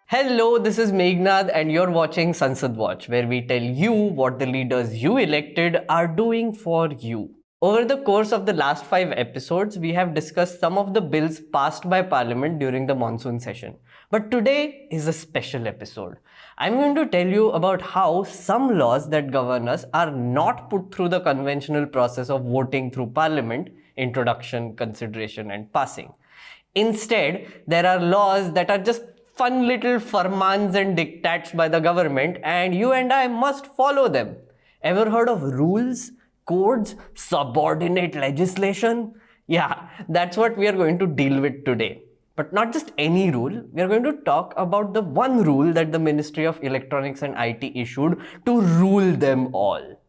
Hello, this is Meghnad and you're watching Sansad Watch, where we tell you what the leaders you elected are doing for you. Over the course of the last 5 episodes, we have discussed some of the bills passed by Parliament during the monsoon session. But today is a special episode. I'm going to tell you about how some laws that govern us are not put through the conventional process of voting through Parliament, introduction, consideration, and passing. Instead, there are laws that are just fun little farmans and diktats by the government, and you and I must follow them. Ever heard of rules, codes, subordinate legislation? Yeah, that's what we are going to deal with today. But not just any rule, we are going to talk about the one rule that the Ministry of Electronics and IT issued to rule them all.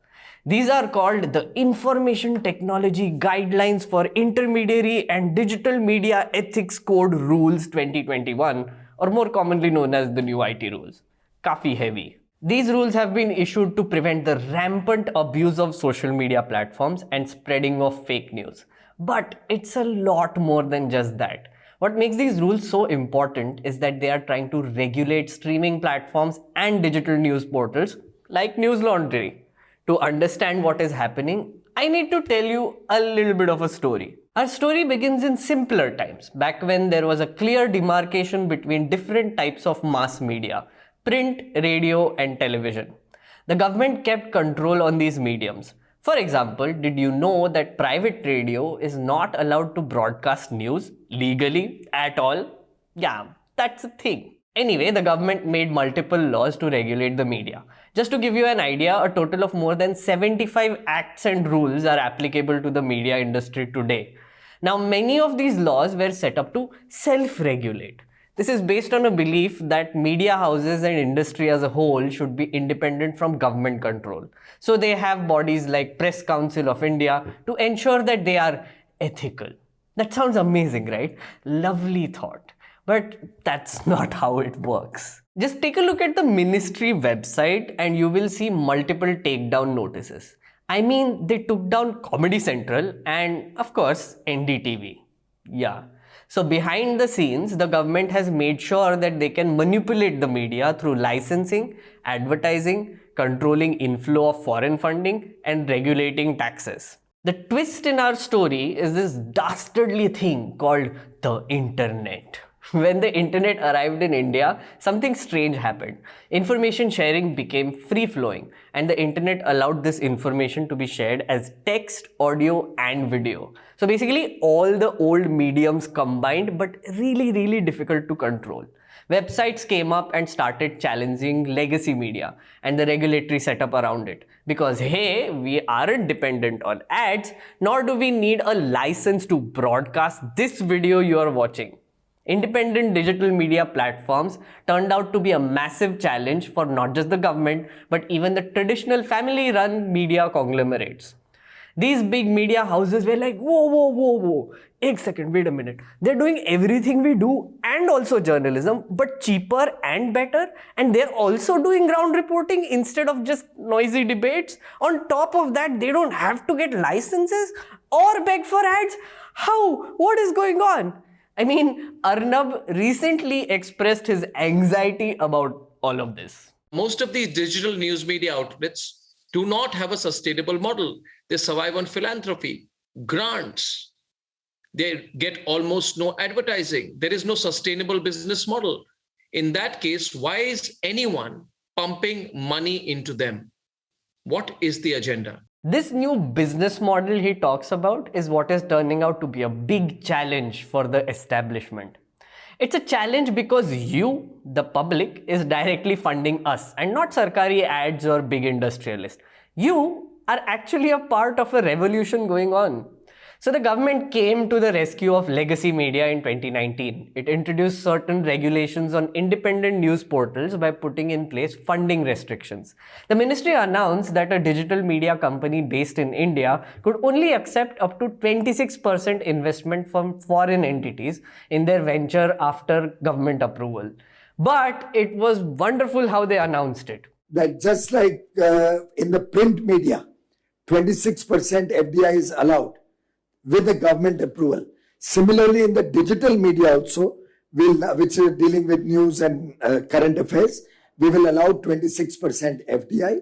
These are called the Information Technology Guidelines for Intermediary and Digital Media Ethics Code Rules 2021, or more commonly known as the new IT rules. Kafi heavy. These rules have been issued to prevent the rampant abuse of social media platforms and spreading of fake news. But it's a lot more than just that. What makes these rules so important is that they are trying to regulate streaming platforms and digital news portals like News Laundry. To understand what is happening, I need to tell you a little bit of a story. Our story begins in simpler times, back when there was a clear demarcation between different types of mass media, print, radio, and television. The government kept control on these mediums. For example, did you know that private radio is not allowed to broadcast news legally at all? Yeah, that's a thing. Anyway, the government made multiple laws to regulate the media. Just to give you an idea, a total of more than 75 acts and rules are applicable to the media industry today. Now, many of these laws were set up to self-regulate. This is based on a belief that media houses and industry as a whole should be independent from government control. So they have bodies like Press Council of India to ensure that they are ethical. That sounds amazing, right? Lovely thought. But that's not how it works. Just take a look at the ministry website and you will see multiple takedown notices. I mean, they took down Comedy Central and, of course, NDTV. Yeah. So behind the scenes, the government has made sure that they can manipulate the media through licensing, advertising, controlling inflow of foreign funding, and regulating taxes. The twist in our story is this dastardly thing called the internet. When the internet arrived in India, something strange happened. Information sharing became free-flowing, and the internet allowed this information to be shared as text, audio, and video. So basically, all the old mediums combined, but really difficult to control. Websites came up and started challenging legacy media and the regulatory setup around it. Because hey, we aren't dependent on ads, nor do we need a license to broadcast this video you are watching. Independent digital media platforms turned out to be a massive challenge for not just the government, but even the traditional family-run media conglomerates. These big media houses were like, whoa, एक second, wait a minute. They're doing everything we do and also journalism, but cheaper and better. And they're also doing ground reporting instead of just noisy debates. On top of that, they don't have to get licenses or beg for ads. How? What is going on? I mean, Arnab recently expressed his anxiety about all of this. Most of these digital news media outlets do not have a sustainable model. They survive on philanthropy, grants. They get almost no advertising. There is no sustainable business model. In that case, why is anyone pumping money into them? What is the agenda? This new business model he talks about is what is turning out to be a big challenge for the establishment. It's a challenge because you, the public, is directly funding us and not Sarkari ads or big industrialists. You are actually a part of a revolution going on. So the government came to the rescue of legacy media in 2019. It introduced certain regulations on independent news portals by putting in place funding restrictions. The ministry announced that a digital media company based in India could only accept up to 26% investment from foreign entities in their venture after government approval. But it was wonderful how they announced it. That just like in the print media, 26% FDI is allowed with the government approval. Similarly, in the digital media also, which is dealing with news and current affairs, we will allow 26% FDI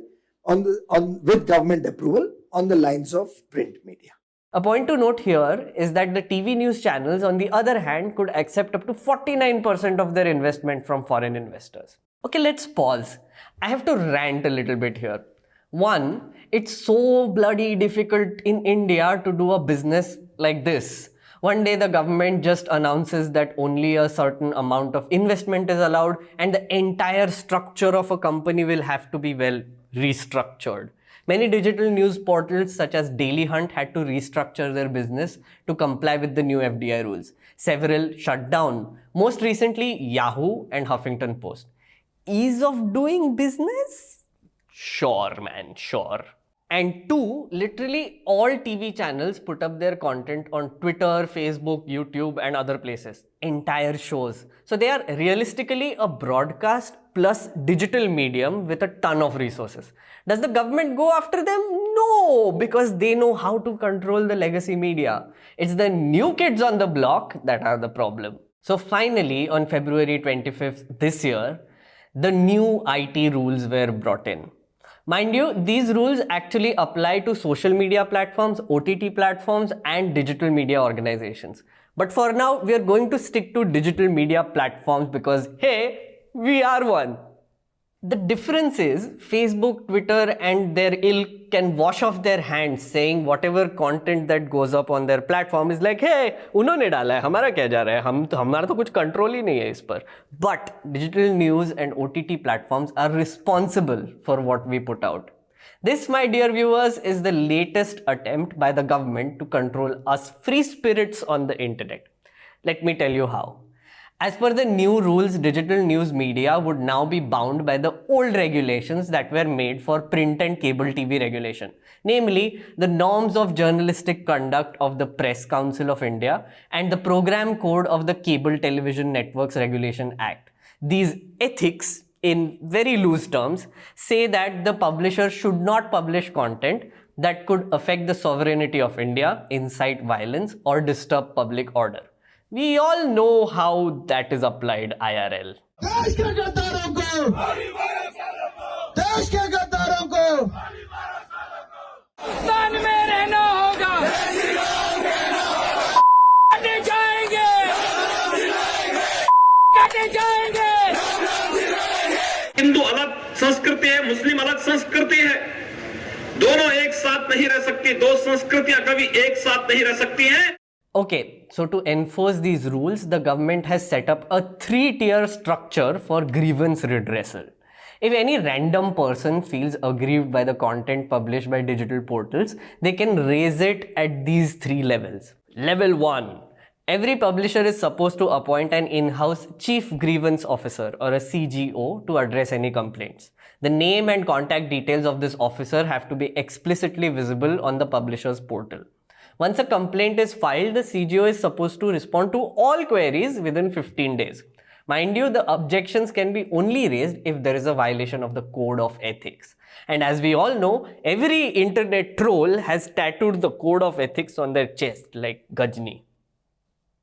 with government approval on the lines of print media. A point to note here is that the TV news channels, on the other hand, could accept up to 49% of their investment from foreign investors. Okay, let's pause. I have to rant a little bit here. One, it's so bloody difficult in India to do a business like this. One day the government just announces that only a certain amount of investment is allowed and the entire structure of a company will have to be well restructured. Many digital news portals such as Daily Hunt had to restructure their business to comply with the new FDI rules. Several shut down. Most recently, Yahoo and Huffington Post. Ease of doing business? Sure, man, sure. And two, literally all TV channels put up their content on Twitter, Facebook, YouTube and other places. Entire shows. So they are realistically a broadcast plus digital medium with a ton of resources. Does the government go after them? No, because they know how to control the legacy media. It's the new kids on the block that are the problem. So finally, on February 25th this year, the new IT rules were brought in. Mind you, these rules actually apply to social media platforms, OTT platforms, and digital media organizations. But for now, we are going to stick to digital media platforms because, hey, we are one. The difference is Facebook, Twitter, and their ilk can wash off their hands saying whatever content that goes up on their platform is like, hey, उन्होंने डाला है, हमारा क्या जा रहा है, हमारा तो कुछ control ही नहीं है इस पर. But digital news and OTT platforms are responsible for what we put out. This, my dear viewers, is the latest attempt by the government to control us free spirits on the internet. Let me tell you how. As per the new rules, digital news media would now be bound by the old regulations that were made for print and cable TV regulation, namely the norms of journalistic conduct of the Press Council of India and the program code of the Cable Television Networks Regulation Act. These ethics, in very loose terms, say that the publisher should not publish content that could affect the sovereignty of India, incite violence, or disturb public order. We all know how that is applied IRL. देश के गद्दारों को देश के गद्दारों को पाकिस्तान में रहना होगा कटे जाएंगे कटे जाएंगे हिंदू अलग संस्कृति है, मुस्लिम अलग संस्कृति है, दोनों एक साथ नहीं रह सकती, दो संस्कृतियां कभी एक साथ नहीं रह सकती हैं. Okay, so to enforce these rules, the government has set up a 3-tier structure for grievance redressal. If any random person feels aggrieved by the content published by digital portals, they can raise it at these 3 levels. Level 1. Every publisher is supposed to appoint an in-house Chief Grievance Officer or a CGO to address any complaints. The name and contact details of this officer have to be explicitly visible on the publisher's portal. Once a complaint is filed, the CGO is supposed to respond to all queries within 15 days. Mind you, the objections can be only raised if there is a violation of the code of ethics. And as we all know, every internet troll has tattooed the code of ethics on their chest, like Gajni.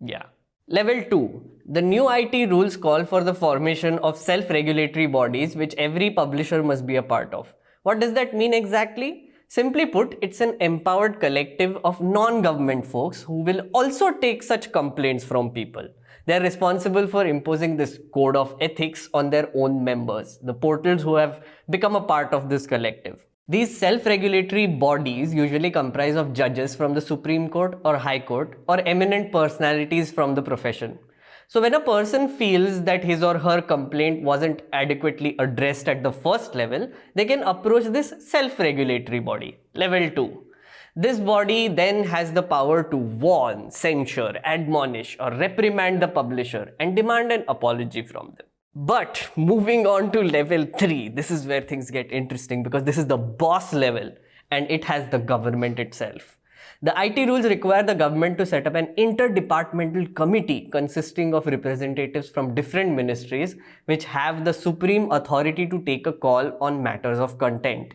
Yeah. Level 2. The new IT rules call for the formation of self-regulatory bodies which every publisher must be a part of. What does that mean exactly? Simply put, it's an empowered collective of non-government folks who will also take such complaints from people. They are responsible for imposing this code of ethics on their own members, the portals who have become a part of this collective. These self-regulatory bodies usually comprise of judges from the Supreme Court or High Court or eminent personalities from the profession. So when a person feels that his or her complaint wasn't adequately addressed at the first level, they can approach this self-regulatory body, level 2. This body then has the power to warn, censure, admonish or reprimand the publisher and demand an apology from them. But moving on to level 3, this is where things get interesting because this is the boss level and it has the government itself. The IT rules require the government to set up an interdepartmental committee consisting of representatives from different ministries which have the supreme authority to take a call on matters of content.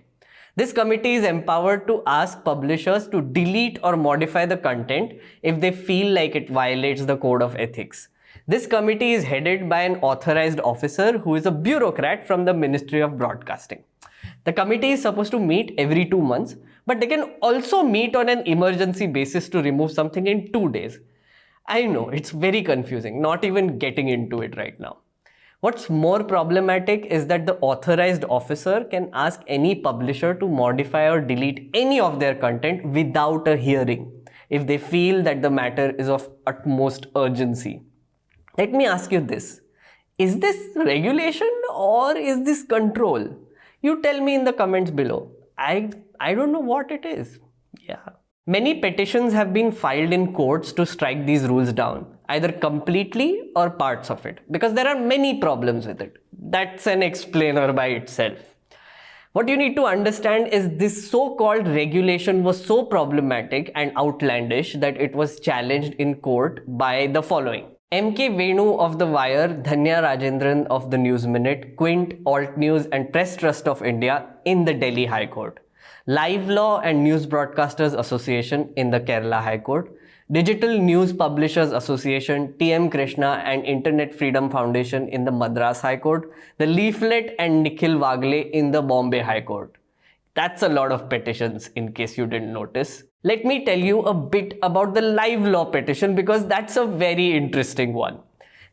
This committee is empowered to ask publishers to delete or modify the content if they feel like it violates the code of ethics. This committee is headed by an authorized officer who is a bureaucrat from the Ministry of Broadcasting. The committee is supposed to meet every 2 months, but they can also meet on an emergency basis to remove something in 2 days. I know, it's very confusing, not even getting into it right now. What's more problematic is that the authorized officer can ask any publisher to modify or delete any of their content without a hearing if they feel that the matter is of utmost urgency. Let me ask you this. Is this regulation or is this control? You tell me in the comments below. I don't know what it is. Yeah. Many petitions have been filed in courts to strike these rules down, either completely or parts of it, because there are many problems with it. That's an explainer by itself. What you need to understand is this so-called regulation was so problematic and outlandish that it was challenged in court by the following. M.K. Venu of The Wire, Dhanya Rajendran of The News Minute, Quint, Alt News and Press Trust of India in the Delhi High Court. Live Law and News Broadcasters Association in the Kerala High Court, Digital News Publishers Association, T.M. Krishna and Internet Freedom Foundation in the Madras High Court, the Leaflet and Nikhil Wagle in the Bombay High Court. That's a lot of petitions in case you didn't notice. Let me tell you a bit about the Live Law petition because that's a very interesting one.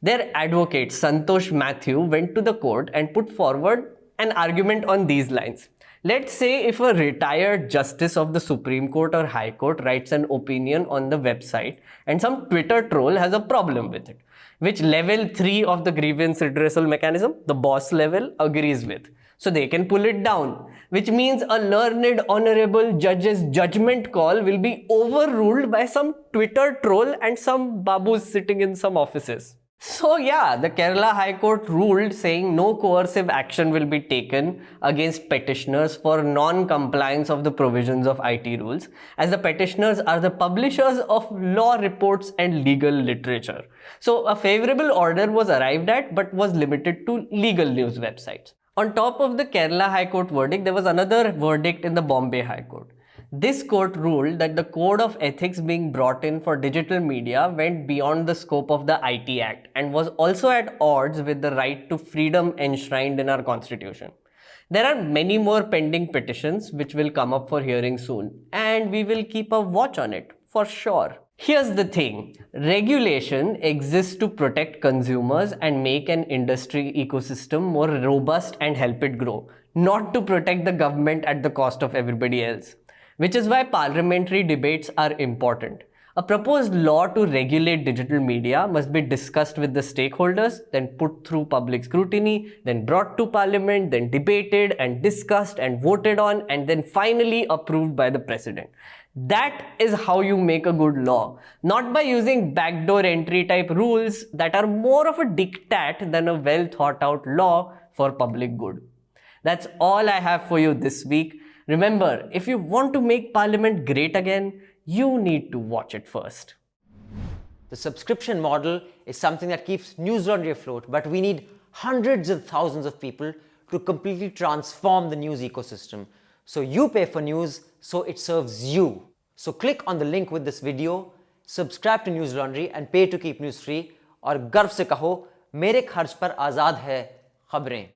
Their advocate Santosh Mathew went to the court and put forward an argument on these lines. Let's say if a retired justice of the Supreme Court or High Court writes an opinion on the website and some Twitter troll has a problem with it, which level 3 of the grievance redressal mechanism, the boss level, agrees with. So they can pull it down, which means a learned honorable judge's judgment call will be overruled by some Twitter troll and some babus sitting in some offices. So yeah, the Kerala High Court ruled saying no coercive action will be taken against petitioners for non-compliance of the provisions of IT rules, as the petitioners are the publishers of law reports and legal literature. So a favorable order was arrived at but was limited to legal news websites. On top of the Kerala High Court verdict, there was another verdict in the Bombay High Court. This court ruled that the code of ethics being brought in for digital media went beyond the scope of the IT Act and was also at odds with the right to freedom enshrined in our constitution. There are many more pending petitions which will come up for hearing soon, and we will keep a watch on it for sure. Here's the thing, regulation exists to protect consumers and make an industry ecosystem more robust and help it grow, not to protect the government at the cost of everybody else. Which is why parliamentary debates are important. A proposed law to regulate digital media must be discussed with the stakeholders, then put through public scrutiny, then brought to parliament, then debated and discussed and voted on, and then finally approved by the president. That is how you make a good law, not by using backdoor entry type rules that are more of a diktat than a well thought out law for public good. That's all I have for you this week. Remember, if you want to make Parliament great again, you need to watch it first. The subscription model is something that keeps News Laundry afloat, but we need hundreds of thousands of people to completely transform the news ecosystem. So you pay for news, so it serves you. So click on the link with this video, subscribe to News Laundry and pay to keep news free, और गर्व से कहो, मेरे खर्च पर आज़ाद है खबरें.